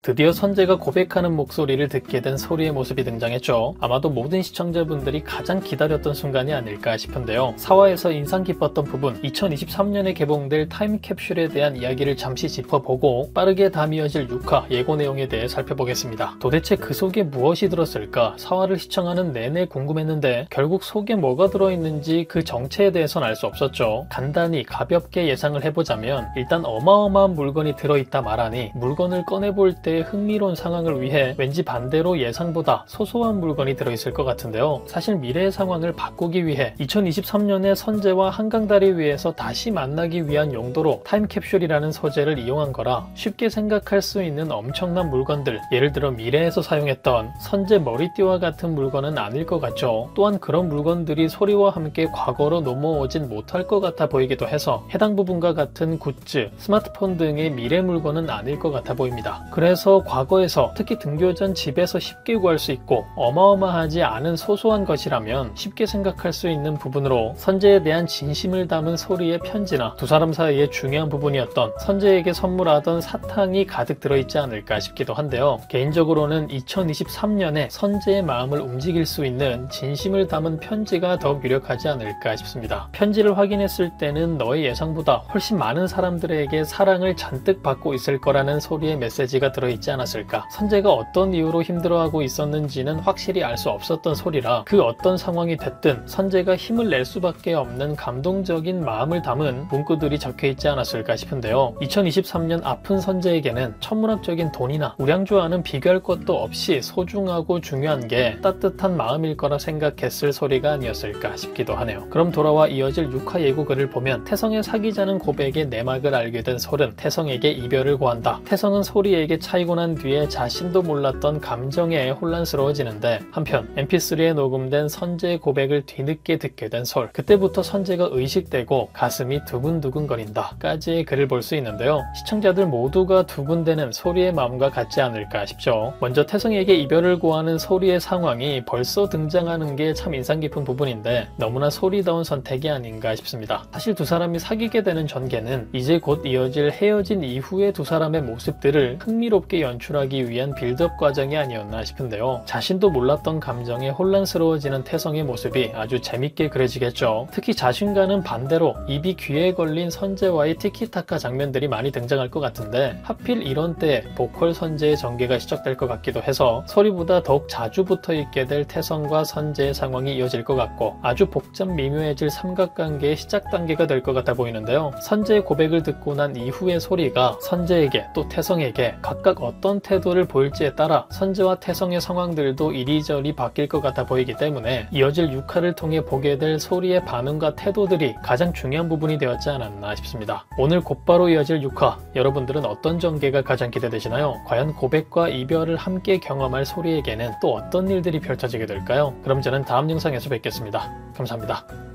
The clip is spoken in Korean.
드디어 선재가 고백하는 목소리를 듣게 된 소리의 모습이 등장했죠. 아마도 모든 시청자분들이 가장 기다렸던 순간이 아닐까 싶은데요. 4화에서 인상 깊었던 부분, 2023년에 개봉될 타임캡슐에 대한 이야기를 잠시 짚어보고 빠르게 다음 이어질 6화 예고 내용에 대해 살펴보겠습니다. 도대체 그 속에 무엇이 들었을까? 4화를 시청하는 내내 궁금했는데 결국 속에 뭐가 들어있는지 그 정체에 대해서는 알 수 없었죠. 간단히 가볍게 예상을 해보자면 일단 어마어마한 물건이 들어있다 말하니 물건을 꺼내볼 때의 흥미로운 상황을 위해 왠지 반대로 예상보다 소소한 물건이 들어있을 것 같은데요. 사실 미래의 상황을 바꾸기 위해 2023년에 선재와 한강다리 위에서 다시 만나기 위한 용도로 타임캡슐이라는 소재를 이용한 거라 쉽게 생각할 수 있는 엄청난 물건들, 예를 들어 미래에서 사용했던 선재 머리띠와 같은 물건은 아닐 것 같죠. 또한 그런 물건들이 소리와 함께 과거로 넘어오진 못할 것 같아 보이기도 해서 해당 부분과 같은 굿즈, 스마트폰 등의 미래 물건은 아닐 것 같아 보입니다. 그래서 과거에서 특히 등교 전 집에서 쉽게 구할 수 있고 어마어마하지 않은 소소한 것이라면 쉽게 생각할 수 있는 부분으로 선재에 대한 진심을 담은 소리의 편지나 두 사람 사이의 중요한 부분이었던 선재에게 선물하던 사탕이 가득 들어있지 않을까 싶기도 한데요. 개인적으로는 2023년에 선재의 마음을 움직일 수 있는 진심을 담은 편지가 더욱 유력하지 않을까 싶습니다. 편지를 확인했을 때는 너의 예상보다 훨씬 많은 사람들에게 사랑을 잔뜩 받고 있을 거라는 소리의 메시지가 들어있지 않았을까. 선재가 어떤 이유로 힘들어하고 있었는지는 확실히 알 수 없었던 소리라 그 어떤 상황이 됐든 선재가 힘을 낼 수밖에 없는 감동적인 마음을 담은 문구들이 적혀있지 않았을까 싶은데요. 2023년 아픈 선재에게는 천문학적인 돈이나 우량주와는 비교할 것도 없이 소중하고 중요한 게 따뜻한 마음일 거라 생각했을 소리가 아니었을까 싶기도 하네요. 그럼 돌아와 이어질 6화 예고글을 보면 태성의 사귀자는 고백의 내막을 알게 된 솔은 태성에게 이별을 고한다. 태성은 소리에게 차이고 난 뒤에 자신도 몰랐던 감정에 혼란스러워지는데 한편 mp3에 녹음된 선재의 고백을 뒤늦게 듣게 된 솔. 그때부터 선재가 의식되고 가슴이 두근두근거린다 까지의 글을 볼 수 있는데요. 시청자들 모두가 두근대는 소리의 마음과 같지 않을까 싶죠. 먼저 태성에게 이별을 고하는 소리의 상황이 벌써 등장하는 게 참 인상 깊은 부분인데 너무나 소리다운 선택이 아닌가 싶습니다. 사실 두 사람이 사귀게 되는 전개는 이제 곧 이어질 헤어진 이후의 두 사람의 모습들을 흥미롭게 연출하기 위한 빌드업 과정이 아니었나 싶은데요. 자신도 몰랐던 감정에 혼란스러워지는 태성의 모습이 아주 재밌게 그려지겠죠. 특히 자신과는 반대로 입이 귀에 걸린 선재와의 티키타카 장면들이 많이 등장할 것 같은데 하필 이런 때에 보컬 선재의 전개가 시작될 것 같기도 해서 소리보다 더욱 자주 붙어있게 될 태성과 선재의 상황이 이어질 것 같고 아주 복잡 미묘해질 삼각관계의 시작 단계가 될 것 같아 보이는데요. 선재의 고백을 듣고 난 이후의 소리가 선재에게 또 태성에게 각각 어떤 태도를 보일지에 따라 선재와 태성의 상황들도 이리저리 바뀔 것 같아 보이기 때문에 이어질 6화를 통해 보게 될 소리의 반응과 태도들이 가장 중요한 부분이 되었지 않았나 싶습니다. 오늘 곧바로 이어질 6화, 여러분들은 어떤 전개가 가장 기대되시나요? 과연 고백과 이별을 함께 경험할 소리에게는 또 어떤 일들이 펼쳐지게 될까요? 그럼 저는 다음 영상에서 뵙겠습니다. 감사합니다.